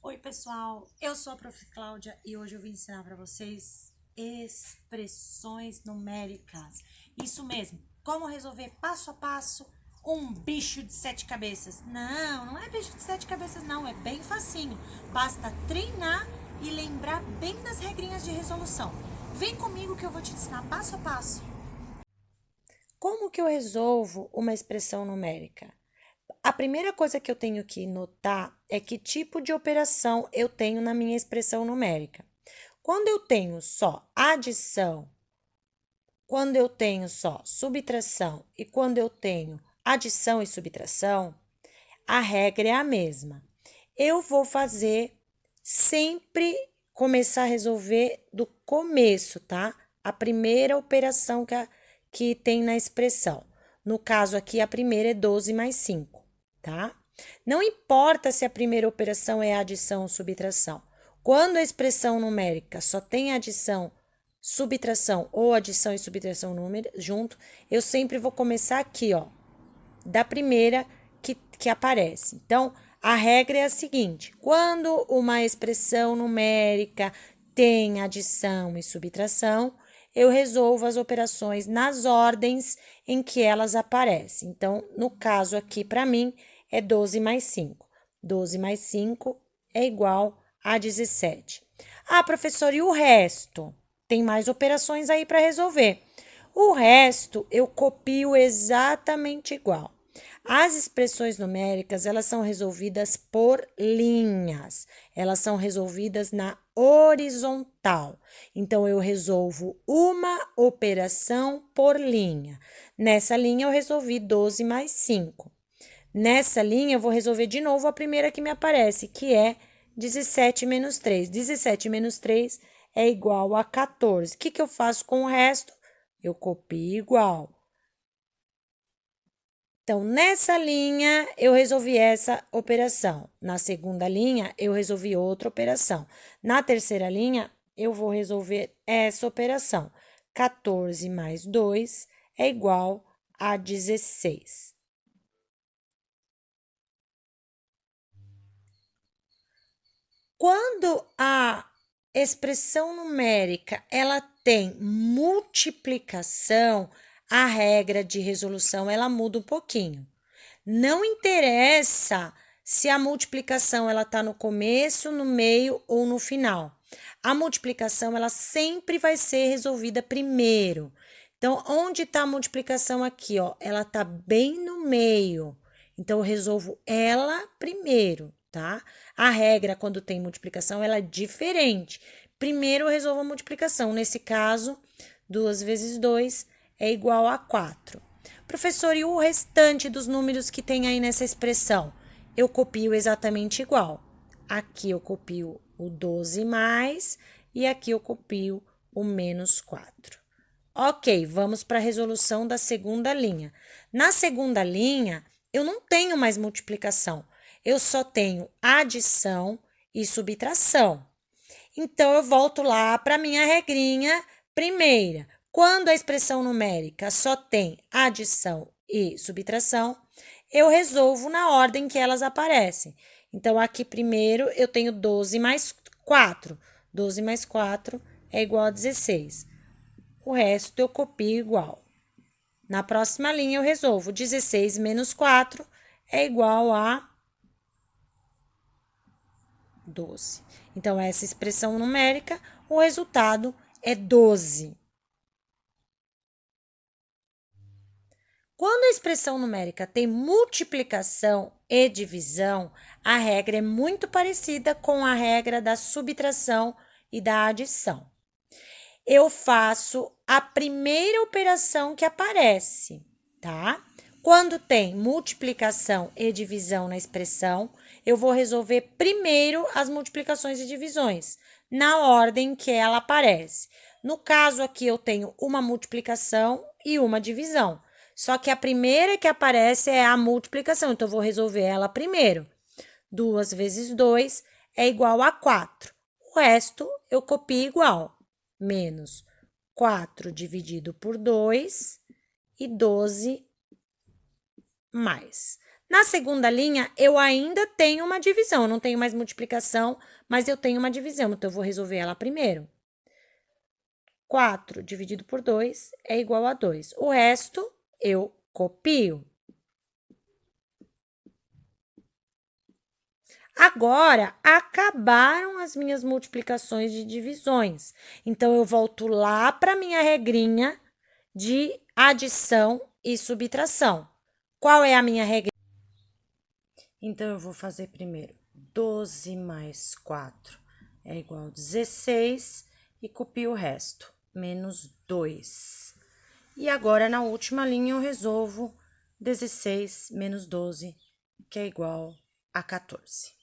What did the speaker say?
Oi, pessoal, eu sou a Prof. Cláudia e hoje eu vim ensinar para vocês expressões numéricas. Isso mesmo, como resolver passo a passo um bicho de 7 cabeças. Não é bicho de 7 cabeças não, é bem facinho. Basta treinar e lembrar bem das regrinhas de resolução. Vem comigo que eu vou te ensinar passo a passo. Como que eu resolvo uma expressão numérica? A primeira coisa que eu tenho que notar é que tipo de operação eu tenho na minha expressão numérica. Quando eu tenho só adição, quando eu tenho só subtração e quando eu tenho adição e subtração, a regra é a mesma. Eu vou fazer sempre começar a resolver do começo, tá? A primeira operação que tem na expressão. No caso aqui, a primeira é 12 mais 5, tá? Não importa se a primeira operação é adição ou subtração. Quando a expressão numérica só tem adição, subtração ou adição e subtração junto, eu sempre vou começar aqui, ó, da primeira que aparece. Então, a regra é a seguinte: quando uma expressão numérica tem adição e subtração, eu resolvo as operações nas ordens em que elas aparecem. Então, no caso aqui, para mim, é 12 mais 5. 12 mais 5 é igual a 17. Ah, professor, e o resto? Tem mais operações aí para resolver. O resto eu copio exatamente igual. As expressões numéricas, elas são resolvidas por linhas. Elas são resolvidas na horizontal. Então, eu resolvo uma operação por linha. Nessa linha, eu resolvi 12 mais 5. Nessa linha, eu vou resolver de novo a primeira que me aparece, que é 17 menos 3. 17 menos 3 é igual a 14. O que eu faço com o resto? Eu copio igual. Então, nessa linha, eu resolvi essa operação. Na segunda linha, eu resolvi outra operação. Na terceira linha, eu vou resolver essa operação. 14 mais 2 é igual a 16. Quando a expressão numérica ela tem multiplicação, a regra de resolução ela muda um pouquinho. Não interessa se a multiplicação ela está no começo, no meio ou no final. A multiplicação ela sempre vai ser resolvida primeiro. Então, onde está a multiplicação aqui, ó? Ela está bem no meio. Então, eu resolvo ela primeiro, tá? A regra, quando tem multiplicação, ela é diferente. Primeiro, eu resolvo a multiplicação. Nesse caso, 2 vezes 2 é igual a 4. Professor, e o restante dos números que tem aí nessa expressão? Eu copio exatamente igual. Aqui eu copio o 12 mais e aqui eu copio o menos 4. Ok, vamos para a resolução da segunda linha. Na segunda linha, eu não tenho mais multiplicação, eu só tenho adição e subtração. Então, eu volto lá para a minha regrinha primeira. Quando a expressão numérica só tem adição e subtração, eu resolvo na ordem que elas aparecem. Então, aqui primeiro eu tenho 12 mais 4. 12 mais 4 é igual a 16. O resto eu copio igual. Na próxima linha eu resolvo 16 menos 4 é igual a 12. Então, essa expressão numérica, o resultado é 12. Quando a expressão numérica tem multiplicação e divisão, a regra é muito parecida com a regra da subtração e da adição. Eu faço a primeira operação que aparece, tá? Quando tem multiplicação e divisão na expressão, eu vou resolver primeiro as multiplicações e divisões, na ordem que ela aparece. No caso aqui, eu tenho uma multiplicação e uma divisão. Só que a primeira que aparece é a multiplicação, então eu vou resolver ela primeiro. 2 vezes 2 é igual a 4. O resto eu copio igual. Menos 4 dividido por 2 e 12 mais. Na segunda linha, eu ainda tenho uma divisão. Eu não tenho mais multiplicação, mas eu tenho uma divisão. Então, eu vou resolver ela primeiro. 4 dividido por 2 é igual a 2. O resto, eu copio. Agora, acabaram as minhas multiplicações de divisões. Então, eu volto lá para a minha regrinha de adição e subtração. Qual é a minha regra? Então, eu vou fazer primeiro 12 mais 4 é igual a 16 e copio o resto, menos 2. E agora, na última linha, eu resolvo 16 menos 12, que é igual a 14.